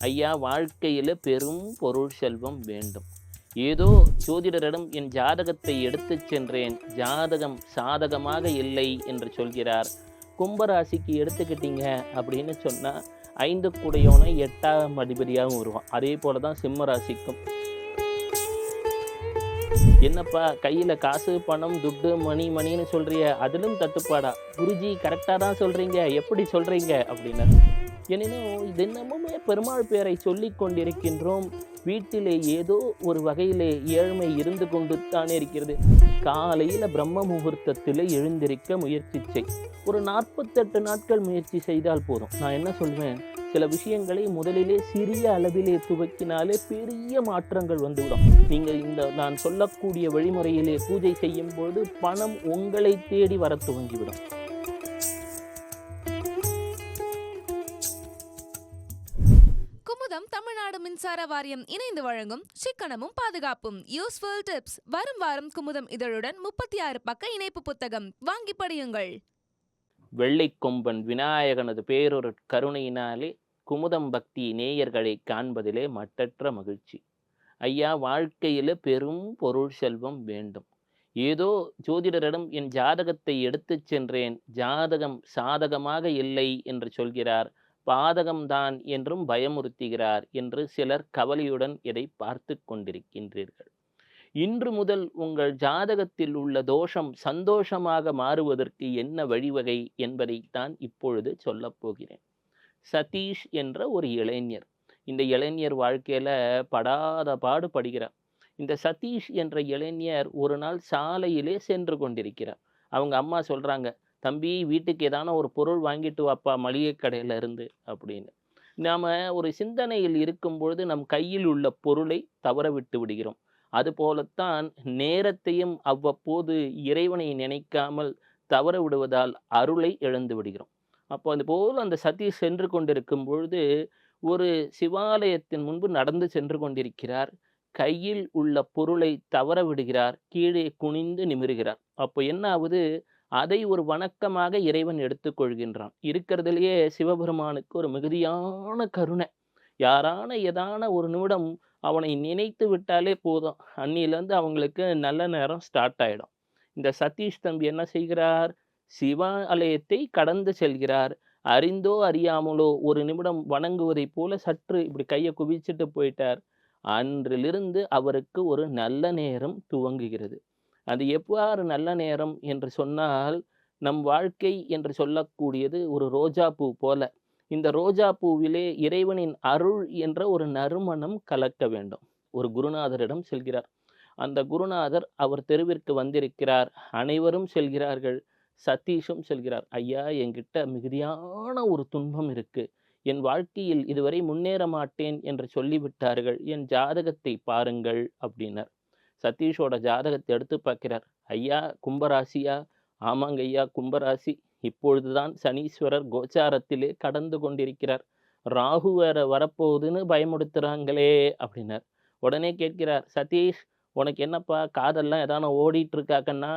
ஐயா, வாழ்க்கையில பெரும் பொருள் செல்வம் வேண்டும். ஏதோ ஜோதிடரிடம் என் ஜாதகத்தை எடுத்துச் சென்றேன். ஜாதகம் சாதகமாக இல்லை என்று சொல்கிறார். கும்பராசிக்கு எடுத்துக்கிட்டீங்க அப்படின்னு சொன்னா 5 குடையோனை 8ஆம் அதிபதியாகவும் வருவான். அதே போல தான் சிம்ம ராசிக்கும். என்னப்பா கையில காசு, பணம், துட்டு, மணின்னு சொல்றிய, அதிலும் தட்டுப்பாடா? குருஜி கரெக்டா தான் சொல்றீங்க, எப்படி சொல்றீங்க அப்படின்னு. எனினும் தினமுமே பெருமாள் பெயரை சொல்லிக் கொண்டிருக்கின்றோம். வீட்டிலே ஏதோ ஒரு வகையிலே ஏழ்மை இருந்து கொண்டு தானே இருக்கிறது. காலையில பிரம்ம முகூர்த்தத்தில் எழுந்திருக்க முயற்சி செய். ஒரு 48 நாட்கள் முயற்சி செய்தால் போதும். நான் என்ன சொல்வேன், சில விஷயங்களை முதலிலே சிறிய அளவிலே துவக்கினாலே பெரிய மாற்றங்கள் வந்துவிடும். நீங்கள் நான் சொல்லக்கூடிய வழிமுறையிலே பூஜை செய்யும் பொழுது பணம் உங்களை தேடி வர துவங்கிவிடும். குமுதம் தமிழ்நாடு மின்சார வாரியம் இணைந்து வழங்கும் சிக்கனமும் பாதுகாப்பும் யூஸ்ஃபுல் டிப்ஸ். வரும் வாரம் குமுதம் இதழுடன் 36 பக்க இணைப்பு புத்தகம் வாங்கி படியுங்கள். வெள்ளைக்கொம்பன் விநாயகனது பேரொரு கருணையினாலே குமுதம் பக்தி நேயர்களை காண்பதிலே மட்டற்ற மகிழ்ச்சி. ஐயா, வாழ்க்கையில பெரும் பொருள் செல்வம் வேண்டும். ஏதோ ஜோதிடரிடம் என் ஜாதகத்தை எடுத்துச் சென்றேன். ஜாதகம் சாதகமாக இல்லை என்று சொல்கிறார். பாதகம்தான் என்றும் பயமுறுத்துகிறார் என்று சிலர் கவலையுடன் இதை பார்த்து கொண்டிருக்கின்றீர்கள். இன்று முதல் உங்கள் ஜாதகத்தில் உள்ள தோஷம் சந்தோஷமாக மாறுவதற்கு என்ன வழிவகை என்பதைத்தான் இப்பொழுது சொல்லப் போகிறேன். சதீஷ் என்ற ஒரு இளைஞர், இந்த இளைஞர் வாழ்க்கையில படாத பாடுபடுகிறார். இந்த சதீஷ் என்ற இளைஞர் ஒரு நாள் சாலையிலே சென்று கொண்டிருக்கிறார். அவங்க அம்மா சொல்றாங்க, தம்பி வீட்டுக்கு ஏதான ஒரு பொருள் வாங்கிட்டு வாப்பா மளிகை கடையில இருந்து அப்படின்னு. நாம ஒரு சிந்தனையில் இருக்கும் பொழுது நம் கையில் உள்ள பொருளை தவற விட்டு விடுகிறோம். அதுபோலத்தான் நேரத்தையும் அவ்வப்போது இறைவனை நினைக்காமல் தவற விடுவதால் அருளை இழந்து விடுகிறோம். அப்போ அது போல் அந்த சதீஷ் சென்று கொண்டிருக்கும் பொழுது ஒரு சிவாலயத்தின் முன்பு நடந்து சென்று கொண்டிருக்கிறார். கையில் உள்ள பொருளை தவற விடுகிறார். கீழே குனிந்து நிமிருகிறார். அப்போ என்ன ஆகுது, அதை ஒரு வணக்கமாக இறைவன் எடுத்துக்கொள்கின்றான். இருக்கிறதுலேயே சிவபெருமானுக்கு ஒரு மிகுதியான கருணை. யாரான ஏதான ஒரு நிமிடம் அவனை நினைத்து விட்டாலே போதும், அன்னிலேருந்து அவங்களுக்கு நல்ல நேரம் ஸ்டார்ட் ஆகிடும். இந்த சதீஷ் தம்பி என்ன செய்கிறார், சிவாலயத்தை கடந்து செல்கிறார். அறிந்தோ அறியாமலோ ஒரு நிமிடம் வணங்குவதை போல சற்று இப்படி கையை குவிச்சிட்டு போயிட்டார். அன்றிலிருந்து அவருக்கு ஒரு நல்ல நேரம் துவங்குகிறது. அது எவ்வாறு நல்ல நேரம் என்று சொன்னால், நம் வாழ்க்கை என்று சொல்லக்கூடியது ஒரு ரோஜா பூ போல. இந்த ரோஜா பூவிலே இறைவனின் அருள் என்ற ஒரு நறுமணம் கலக்க வேண்டும். ஒரு குருநாதரிடம் செல்கிறார். அந்த குருநாதர் அவர் தெருவிற்கு வந்திருக்கிறார். அனைவரும் செல்கிறார்கள். சதீஷும் செல்கிறார். ஐயா, என்கிட்ட மிகுதியான ஒரு துன்பம் இருக்கு. என் வாழ்க்கையில் இதுவரை முன்னேற மாட்டேன் என்று சொல்லிவிட்டார்கள். என் ஜாதகத்தை பாருங்கள் அப்படின்னார். சதீஷோட ஜாதகத்தை எடுத்து பார்க்கிறார். ஐயா, கும்பராசியா? ஆமாங்க ஐயா, கும்பராசி. இப்பொழுதுதான் சனீஸ்வரர் கோச்சாரத்திலே கடந்து கொண்டிருக்கிறார். ராகு வேற வரப்போகுதுன்னு பயமுடுத்துறாங்களே அப்படின்னார். உடனே கேட்கிறார், சதீஷ் உனக்கு என்னப்பா காதெல்லாம் ஏதான ஓடிட்டு இருக்காக்கன்னா?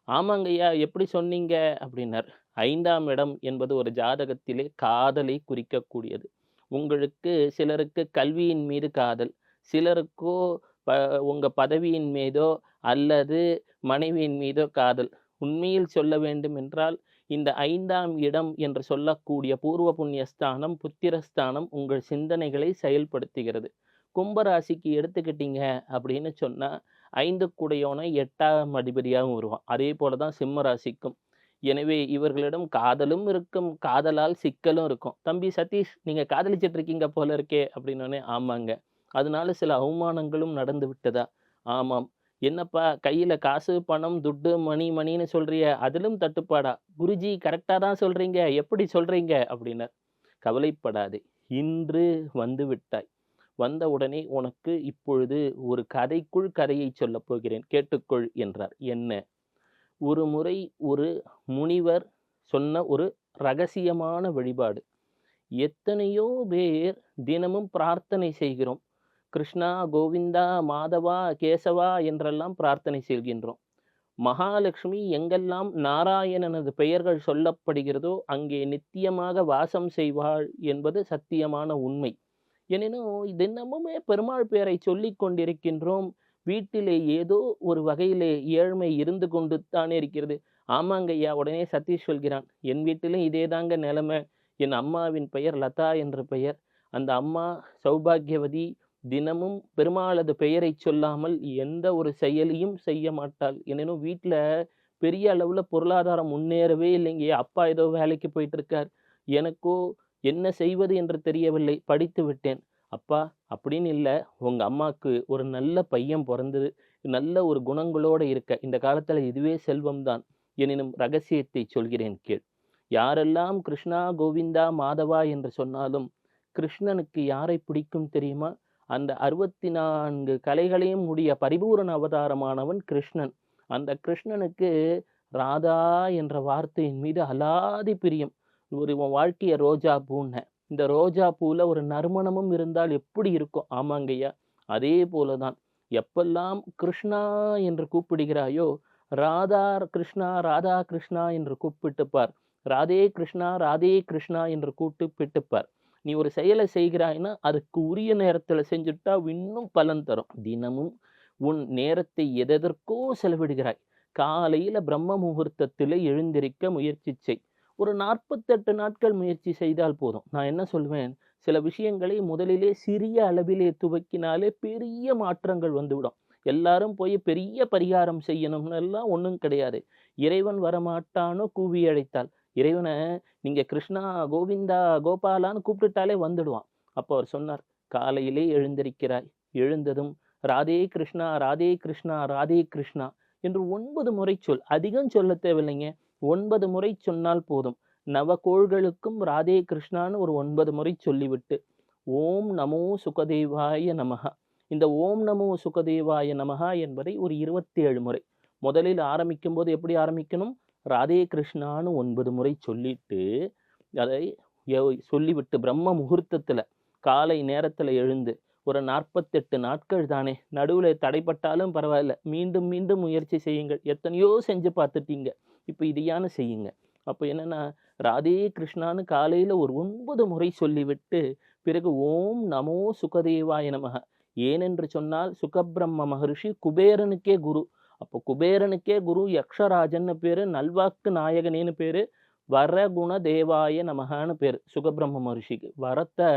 ஆமாங்க ஐயா, எப்படி சொன்னீங்க அப்படின்னார். 5ஆம் இடம் என்பது ஒரு ஜாதகத்திலே காதலை குறிக்கக்கூடியது. உங்களுக்கு சிலருக்கு கல்வியின் மீது காதல், சிலருக்கோ உங்க பதவியின் மீதோ அல்லது மனைவியின் மீதோ காதல். உண்மையில் சொல்ல வேண்டும் என்றால் இந்த 5ஆம் இடம் என்று சொல்லக்கூடிய பூர்வ புண்ணியஸ்தானம், புத்திரஸ்தானம் உங்கள் சிந்தனைகளை செயல்படுத்துகிறது. கும்பராசிக்கு எடுத்துக்கிட்டீங்க அப்படின்னு சொன்னா 5 குடையோனை 8ஆம் அதிபதியாகவும் வருவான். அதே போல தான் சிம்ம ராசிக்கும். எனவே இவர்களிடம் காதலும் இருக்கும், காதலால் சிக்கலும் இருக்கும். தம்பி சதீஷ், நீங்க காதலிச்சிட்டு இருக்கீங்க போல இருக்கே அப்படின்னோடனே, ஆமாங்க. அதனால சில அவமானங்களும் நடந்து விட்டதா? ஆமாம். என்னப்பா கையில காசு, பணம், துட்டு, மணின்னு சொல்றிய, அதிலும் தட்டுப்பாடா? குருஜி கரெக்டா தான் சொல்றீங்க, எப்படி சொல்றீங்க அப்படின்னார். கவலைப்படாதே, இன்று வந்து விட்டாய். வந்த உடனே உனக்கு இப்பொழுது ஒரு கதைக்குள் கதையை சொல்லப் போகிறேன், கேட்டுக்கொள் என்றார். என்ன? ஒரு முறை ஒரு முனிவர் சொன்ன ஒரு ரகசியமான வழிபாடு. எத்தனையோ பேர் தினமும் பிரார்த்தனை செய்கிறோம். கிருஷ்ணா, கோவிந்தா, மாதவா, கேசவா என்றெல்லாம் பிரார்த்தனை செய்கின்றோம். மகாலட்சுமி எங்கெல்லாம் நாராயணனது பெயர்கள் சொல்லப்படுகிறதோ அங்கே நித்தியமாக வாசம் செய்வாள் என்பது சத்தியமான உண்மை. எனினும் தினமுமே பெருமாள் பெயரை சொல்லிக் கொண்டிருக்கின்றோம். வீட்டிலே ஏதோ ஒரு வகையிலே ஏழ்மை இருந்து கொண்டு தானே இருக்கிறது. ஆமாங்க ஐயா. உடனே சதீஷ் சொல்கிறான், என் வீட்டிலும் இதேதாங்க நிலைமை. என் அம்மாவின் பெயர் லதா என்ற பெயர். அந்த அம்மா சௌபாக்கியவதி. தினமும் பெருமாளது பெயரைச் சொல்லாமல் எந்த ஒரு செயலையும் செய்ய மாட்டாள். எனினும் வீட்ல பெரிய அளவுல பொருளாதாரம் முன்னேறவே இல்லைங்கய்யா. அப்பா ஏதோ வேலைக்கு போயிட்டு இருக்கார். எனக்கோ என்ன செய்வது என்று தெரியவில்லை. படித்து விட்டேன். அப்பா அப்படின்னு இல்ல. உங்க அம்மாக்கு ஒரு நல்ல பையன் பொறந்தது. நல்ல ஒரு குணங்களோட இருக்க. இந்த காலத்துல இதுவே செல்வம் தான். எனினும் ரகசியத்தை சொல்கிறேன் கேள். யாரெல்லாம் கிருஷ்ணா, கோவிந்தா, மாதவா என்று சொன்னாலும் கிருஷ்ணனுக்கு யாரை பிடிக்கும் தெரியுமா? அந்த 64 கலைகளையும் உடைய பரிபூரண அவதாரமானவன் கிருஷ்ணன். அந்த கிருஷ்ணனுக்கு ராதா என்ற வார்த்தையின் மீது அலாதி பிரியம். உன் வாழ்க்கைய ரோஜா பூன்ன. இந்த ரோஜா பூல ஒரு நறுமணமும் இருந்தால் எப்படி இருக்கும்? ஆமாங்கய்யா. அதே போலதான் எப்பெல்லாம் கிருஷ்ணா என்று கூப்பிடுகிறாயோ, ராதா கிருஷ்ணா, ராதா கிருஷ்ணா என்று கூப்பிட்டு பார். ராதே கிருஷ்ணா, ராதே கிருஷ்ணா என்று கூப்பிட்டு பார். நீ ஒரு செயலை செய்கிறாய்னா அதுக்கு உரிய நேரத்துல செஞ்சுட்டா இன்னும் பலன் தரும். தினமும் உன் நேரத்தை எதற்கோ செலவிடுகிறாய். காலையில பிரம்ம முகூர்த்தத்திலே எழுந்திருக்க முயற்சி செய். ஒரு 48 நாட்கள் முயற்சி செய்தால் போதும். நான் என்ன சொல்வேன், சில விஷயங்களை முதலிலே சிறிய அளவிலே துவக்கினாலே பெரிய மாற்றங்கள் வந்துவிடும். எல்லாரும் போய் பெரிய பரிகாரம் செய்யணும்னு எல்லாம் ஒன்றும் கிடையாது. இறைவன் வரமாட்டானோ கூவி அழைத்தால். இறைவனை நீங்க கிருஷ்ணா, கோவிந்தா, கோபாலான்னு கூப்பிட்டுட்டாலே வந்துடுவான். அப்போ அவர் சொன்னார், காலையிலே எழுந்திருக்கிறாய். எழுந்ததும் ராதே கிருஷ்ணா, ராதே கிருஷ்ணா, ராதே கிருஷ்ணா என்று 9 முறை சொல். அதிகம் சொல்ல தேவையில்லைங்க. 9 முறை சொன்னால் போதும். நவகோள்களுக்கும் ராதே கிருஷ்ணான்னு ஒரு 9 முறை சொல்லிவிட்டு, ஓம் நமோ சுகதேவாய நமஹ. இந்த ஓம் நமோ சுகதேவாய நமஹ என்பதை ஒரு 27 முறை. முதலில் ஆரம்பிக்கும் போது எப்படி ஆரம்பிக்கணும்? ராதே கிருஷ்ணான்னு 9 முறை சொல்லிட்டு, அதை சொல்லிவிட்டு பிரம்ம முகூர்த்தத்துல காலை நேரத்துல எழுந்து ஒரு 48 நாட்கள் தானே, நடுவுல தடைப்பட்டாலும் பரவாயில்ல, மீண்டும் மீண்டும் முயற்சி செய்யுங்கள். எத்தனையோ செஞ்சு பார்த்துட்டீங்க, இப்ப இதையான செய்யுங்க. அப்ப என்னன்னா, ராதே கிருஷ்ணான்னு காலையில ஒரு 9 முறை சொல்லிவிட்டு, பிறகு ஓம் நமோ சுகதேவாய நமஹ. ஏனென்று சொன்னால் சுகபிரம்ம மகர்ஷி குபேரனுக்கே குரு. அப்போ குபேரனுக்கே குரு யக்ஷராஜன்னு பேரு, நல்வாக்கு நாயகனேன்னு பேரு, வரகுண தேவாய நமகான்னு பேரு சுகபிரம்ம மகர்ஷிக்கு. வரத்தை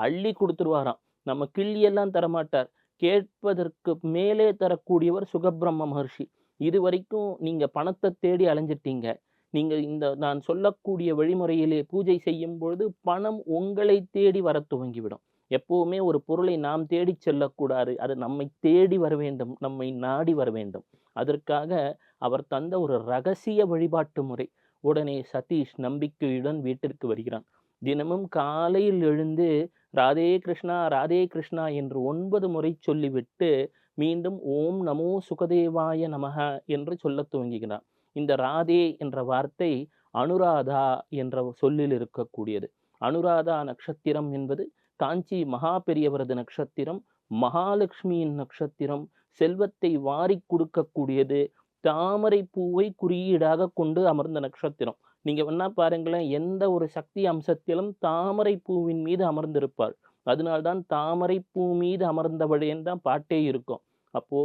அள்ளி கொடுத்துருவாராம். நம்ம கிள்ளியெல்லாம் தரமாட்டார். கேட்பதற்கு மேலே தரக்கூடியவர் சுகபிரம்ம மகர்ஷி. இது வரைக்கும் நீங்க பணத்தை தேடி அலைஞ்சிட்டீங்க. நீங்க இந்த நான் சொல்லக்கூடிய வழிமுறையிலே பூஜை செய்யும் பொழுது பணம் உங்களை தேடி வர துவங்கிவிடும். எப்பவுமே ஒரு பொருளை நாம் தேடி செல்லக்கூடாது. அது நம்மை தேடி வர வேண்டும், நம்மை நாடி வர வேண்டும். அதற்காக அவர் தந்த ஒரு ரகசிய வழிபாட்டு முறை. உடனே சதீஷ் நம்பிக்கையுடன் வீட்டிற்கு வருகிறான். தினமும் காலையில் எழுந்து ராதே கிருஷ்ணா, ராதே கிருஷ்ணா என்று 9 முறை சொல்லிவிட்டு மீண்டும் ஓம் நமோ சுகதேவாய நமஹ என்று சொல்ல துவங்குகிறான். இந்த ராதே என்ற வார்த்தை அனுராதா என்ற சொல்லில் இருக்கக்கூடியது. அனுராதா நட்சத்திரம் என்பது காஞ்சி மகா பெரியவரது நட்சத்திரம், மகாலட்சுமியின் நட்சத்திரம், செல்வத்தை வாரி கொடுக்கக்கூடியது, தாமரை பூவை குறியீடாக கொண்டு அமர்ந்த நட்சத்திரம். நீங்க வேணா பாருங்களேன், எந்த ஒரு சக்தி அம்சத்திலும் தாமரை பூவின் மீது அமர்ந்திருப்பாள். அதனால்தான் தாமரை பூ மீது அமர்ந்தவளேன்னு தான் பாட்டே இருக்கும். அப்போ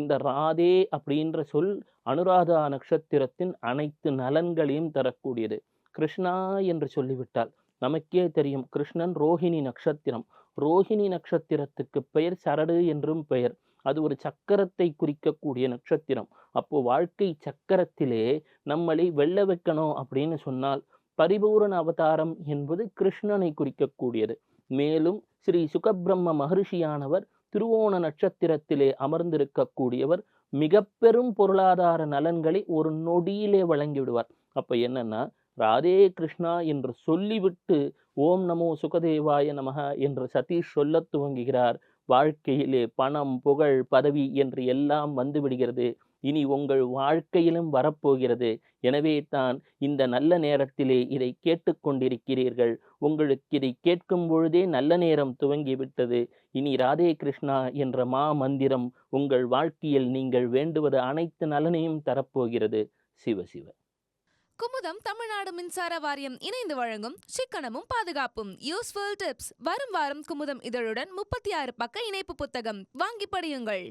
இந்த ராதே அப்படின்ற சொல் அனுராதா நட்சத்திரத்தின் அனைத்து நலன்களையும் தரக்கூடியது. கிருஷ்ணா என்று சொல்லிவிட்டால் நமக்கே தெரியும், கிருஷ்ணன் ரோஹிணி நட்சத்திரம். ரோஹிணி நட்சத்திரத்துக்கு பெயர் சரடு என்றும் பெயர். அது ஒரு சக்கரத்தை குறிக்கக்கூடிய நட்சத்திரம். அப்போ வாழ்க்கை சக்கரத்திலே நம்மளை வெல்ல வைக்கணும் அப்படின்னு சொன்னால் பரிபூரண அவதாரம் என்பது கிருஷ்ணனை குறிக்கக்கூடியது. மேலும் ஸ்ரீ சுகபிரம்ம மகர்ஷியானவர் திருவோண நட்சத்திரத்திலே அமர்ந்திருக்கக்கூடியவர். மிக பெரும் பொருளாதார நலன்களை ஒரு நொடியிலே வழங்கிவிடுவார். அப்ப என்னன்னா, ராதே கிருஷ்ணா என்று சொல்லிவிட்டு ஓம் நமோ சுகதேவாய நமக என்று சதீஷ் சொல்ல துவங்குகிறார். வாழ்க்கையிலே பணம், புகழ், பதவி என்று எல்லாம் வந்து விடுகிறது. இனி உங்கள் வாழ்க்கையிலும் வரப்போகிறது. எனவே தான் இந்த நல்ல நேரத்திலே இதை கேட்டுக்கொண்டிருக்கிறீர்கள். உங்களுக்கு இதை கேட்கும் பொழுதே நல்ல நேரம் துவங்கிவிட்டது. இனி ராதே கிருஷ்ணா என்ற மா மந்திரம் உங்கள் வாழ்க்கையில் நீங்கள் வேண்டுவது அனைத்து நலனையும் தரப்போகிறது. சிவ சிவ. குமுதம் தமிழ்நாடு மின்சார வாரியம் இணைந்து வழங்கும் சிக்கனமும் பாதுகாப்பும் யூஸ்ஃபுல் டிப்ஸ் வரும் வாரம் குமுதம் இதழுடன் 36 பக்க இணைப்பு புத்தகம் வாங்கி படியுங்கள்.